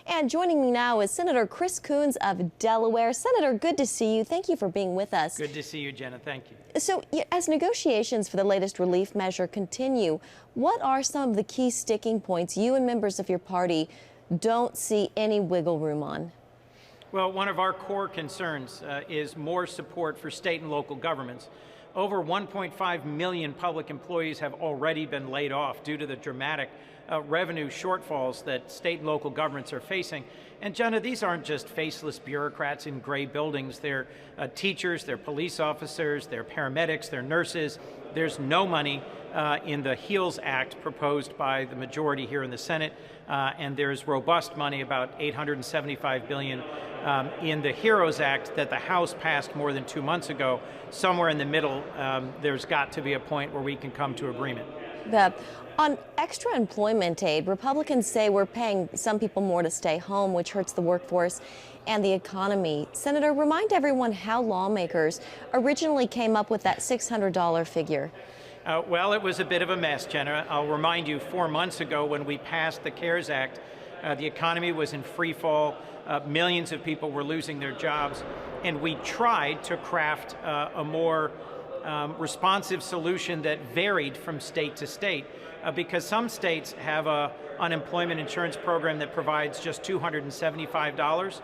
And joining me now is Senator Chris Coons of Delaware. Senator, good to see you. Thank you for being with us. Good to see you, Jenna. Thank you. So, as negotiations for the latest relief measure continue, what are some of the key sticking points you and members of your party don't see any wiggle room on? Well, one of our core concerns is more support for state and local governments. Over 1.5 million public employees have already been laid off due to the dramatic revenue shortfalls that state and local governments are facing. And Jenna, these aren't just faceless bureaucrats in gray buildings. They're teachers, they're police officers, they're paramedics, they're nurses. There's no money in the HEALS Act proposed by the majority here in the Senate, and there's robust money, about $875 billion, in the HEROES Act that the House passed more than 2 months ago. Somewhere in the middle, there's got to be a point where we can come to agreement. On extra employment aid, Republicans say we're paying some people more to stay home, which hurts the workforce and the economy. Senator, remind everyone how lawmakers originally came up with that $600 figure. Well, it was a bit of a mess, Jenna. I'll remind you, 4 months ago when we passed the CARES Act, the economy was in free fall. Millions of people were losing their jobs, and we tried to craft a more responsive solution that varied from state to state, because some states have an unemployment insurance program that provides just $275,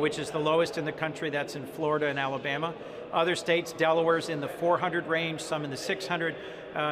which is the lowest in the country. That's in Florida and Alabama. Other states, Delaware's in the 400 range, some in the 600.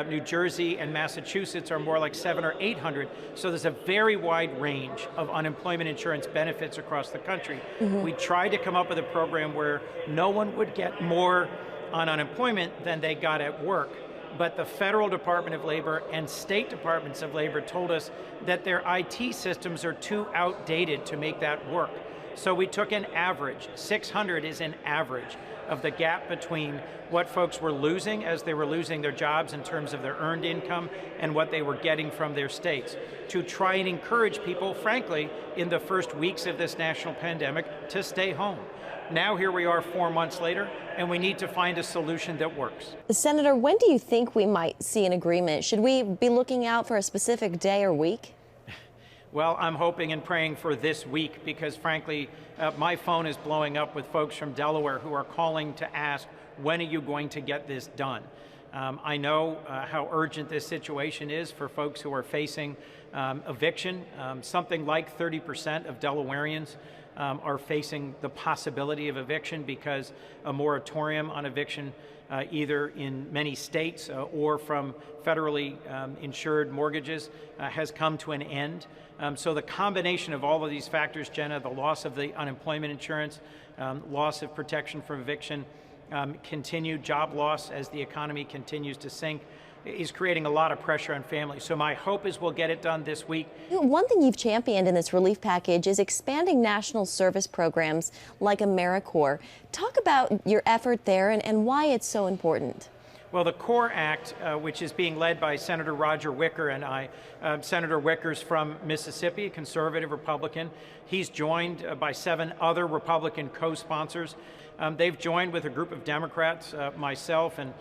New Jersey and Massachusetts are more like 700 or 800. So there's a very wide range of unemployment insurance benefits across the country. We tried to come up with a program where no one would get more on unemployment than they got at work. But the Federal Department of Labor and state departments of labor told us that their IT systems are too outdated to make that work. So we took an average. 600 is an average of the gap between what folks were losing as they were losing their jobs in terms of their earned income and what they were getting from their states, to try and encourage people, frankly, in the first weeks of this national pandemic, to stay home. Now here we are 4 months later, and we need to find a solution that works. Senator, when do you think we might see an agreement? Should we be looking out for a specific day or week? Well, I'm hoping and praying for this week because, frankly, my phone is blowing up with folks from Delaware who are calling to ask, when are you going to get this done? I know how urgent this situation is for folks who are facing eviction. Something like 30% of Delawareans are facing the possibility of eviction because a moratorium on eviction, either in many states or from federally insured mortgages, has come to an end. So the combination of all of these factors, Jenna, the loss of the unemployment insurance, loss of protection from eviction, continued job loss as the economy continues to sink, is creating a lot of pressure on families. So my hope is we'll get it done this week. One thing you've championed in this relief package is expanding national service programs like AmeriCorps. Talk about your effort there and why it's so important. Well, the CORE Act, which is being led by Senator Roger Wicker and I, Senator Wicker's from Mississippi, a conservative Republican. He's joined by 7 other Republican co-sponsors. They've joined with a group of Democrats, myself and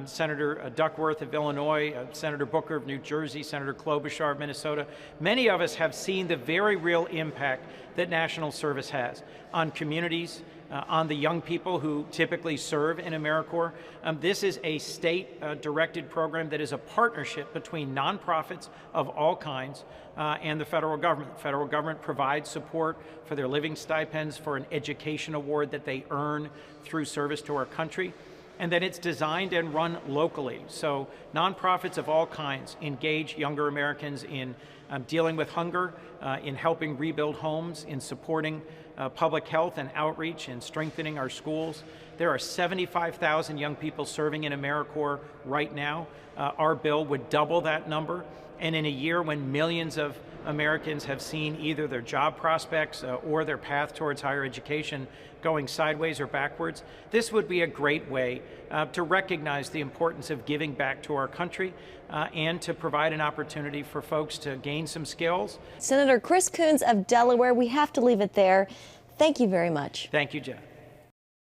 Senator Duckworth of Illinois, Senator Booker of New Jersey, Senator Klobuchar of Minnesota. Many of us have seen the very real impact that national service has on communities, on the young people who typically serve in AmeriCorps. This is a state-directed program that is a partnership between nonprofits of all kinds and the federal government. The federal government provides support for their living stipends, for an education award that they earn through service to our country. And then it's designed and run locally. So nonprofits of all kinds engage younger Americans in dealing with hunger, in helping rebuild homes, in supporting public health and outreach, and strengthening our schools. There are 75,000 young people serving in AmeriCorps right now. Our bill would double that number. And in a year when millions of Americans have seen either their job prospects or their path towards higher education going sideways or backwards, this would be a great way to recognize the importance of giving back to our country and to provide an opportunity for folks to gain some skills. Senator Chris Coons of Delaware, we have to leave it there. Thank you very much. Thank you, Jeff.